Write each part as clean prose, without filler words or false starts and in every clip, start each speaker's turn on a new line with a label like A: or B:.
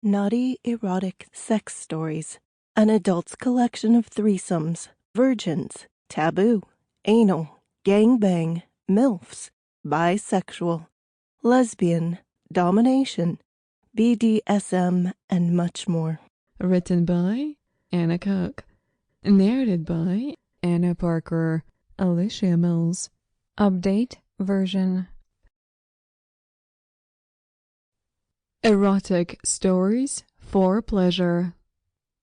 A: Naughty Erotic Sex Stories, an adult's collection of threesomes, virgins, taboo, anal, gangbang, MILFs, bisexual, lesbian, domination, BDSM, and much more.
B: Written by Anna Cook. Narrated by Anna Parker, Alicia Mills. Update version. Erotic stories for pleasure.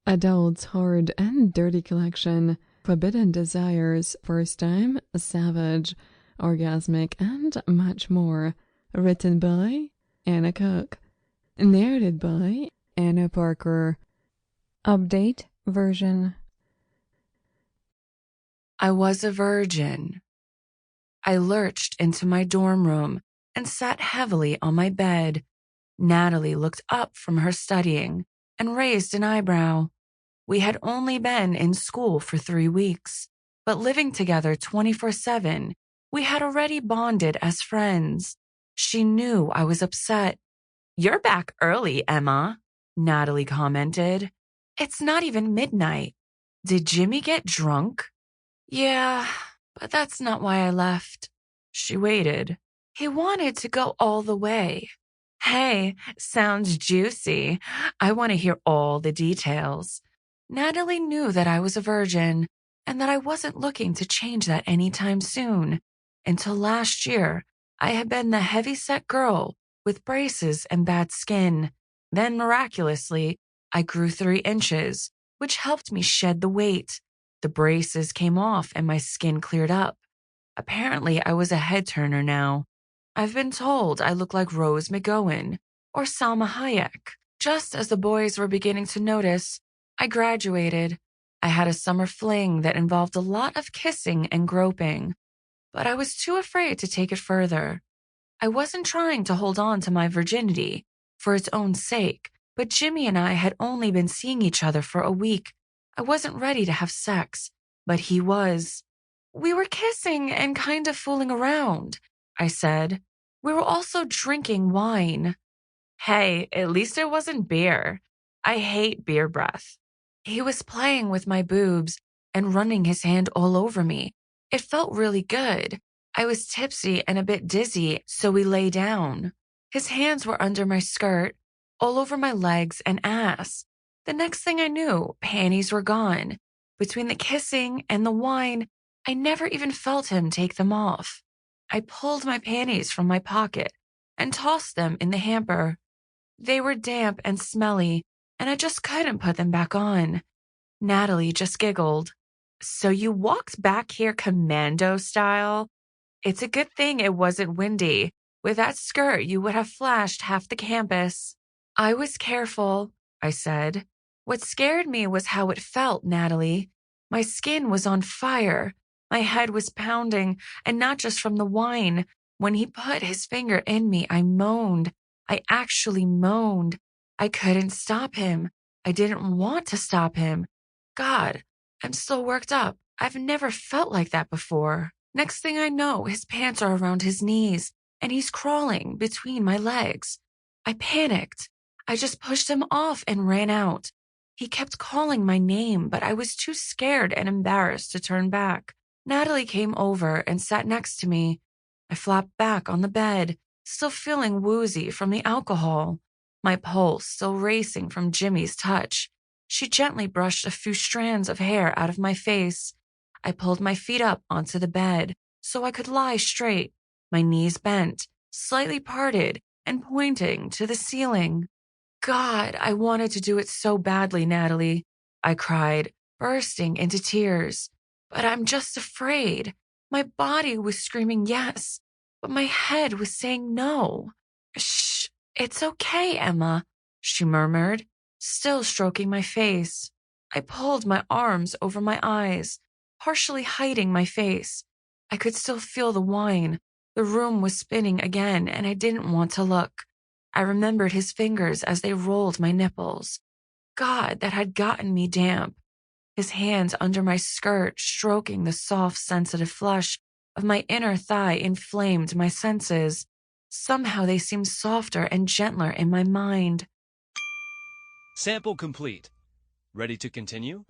B: Adults' hard and dirty collection. Forbidden desires, first time, savage, orgasmic, and much more. Written by Anna Cook. Narrated by Anna Parker. Update version.
C: I was a virgin. I lurched into my dorm room and sat heavily on my bed. Natalie looked up from her studying and raised an eyebrow. We had only been in school for 3 weeks, but living together 24/7, we had already bonded as friends. She knew I was upset. "You're back early, Emma," Natalie commented. "It's not even midnight. Did Jimmy get drunk?" "Yeah, but that's not why I left." She waited. "He wanted to go all the way." "Hey, sounds juicy. I want to hear all the details." Natalie knew that I was a virgin and that I wasn't looking to change that anytime soon. Until last year, I had been the heavy-set girl with braces and bad skin. Then miraculously, I grew 3 inches, which helped me shed the weight. The braces came off and my skin cleared up. Apparently, I was a head-turner now. I've been told I look like Rose McGowan or Salma Hayek. Just as the boys were beginning to notice, I graduated. I had a summer fling that involved a lot of kissing and groping, but I was too afraid to take it further. I wasn't trying to hold on to my virginity for its own sake, but Jimmy and I had only been seeing each other for a week. I wasn't ready to have sex, but he was. "We were kissing and kind of fooling around," I said. "We were also drinking wine." "Hey, at least it wasn't beer. I hate beer breath." He was playing with my boobs and running his hand all over me. It felt really good. I was tipsy and a bit dizzy, so we lay down. His hands were under my skirt, all over my legs and ass. The next thing I knew, panties were gone. Between the kissing and the wine, I never even felt him take them off. I pulled my panties from my pocket and tossed them in the hamper. They were damp and smelly, and I just couldn't put them back on. Natalie just giggled. "So you walked back here commando style? It's a good thing it wasn't windy. With that skirt, you would have flashed half the campus." "I was careful," I said. "What scared me was how it felt, Natalie. My skin was on fire. My head was pounding, and not just from the wine. When he put his finger in me, I moaned. I actually moaned. I couldn't stop him. I didn't want to stop him. God, I'm still worked up. I've never felt like that before." Next thing I know, his pants are around his knees, and he's crawling between my legs. I panicked. I just pushed him off and ran out. He kept calling my name, but I was too scared and embarrassed to turn back. Natalie came over and sat next to me. I flopped back on the bed, still feeling woozy from the alcohol, my pulse still racing from Jimmy's touch. She gently brushed a few strands of hair out of my face. I pulled my feet up onto the bed so I could lie straight, my knees bent, slightly parted, and pointing to the ceiling. "God, I wanted to do it so badly, Natalie," I cried, bursting into tears. "But I'm just afraid." My body was screaming yes, but my head was saying no. "Shh, it's okay, Emma," she murmured, still stroking my face. I pulled my arms over my eyes, partially hiding my face. I could still feel the wine. The room was spinning again, and I didn't want to look. I remembered his fingers as they rolled my nipples. God, that had gotten me damp. His hands under my skirt, stroking the soft, sensitive flesh of my inner thigh, inflamed my senses. Somehow they seemed softer and gentler in my mind.
D: Sample complete. Ready to continue?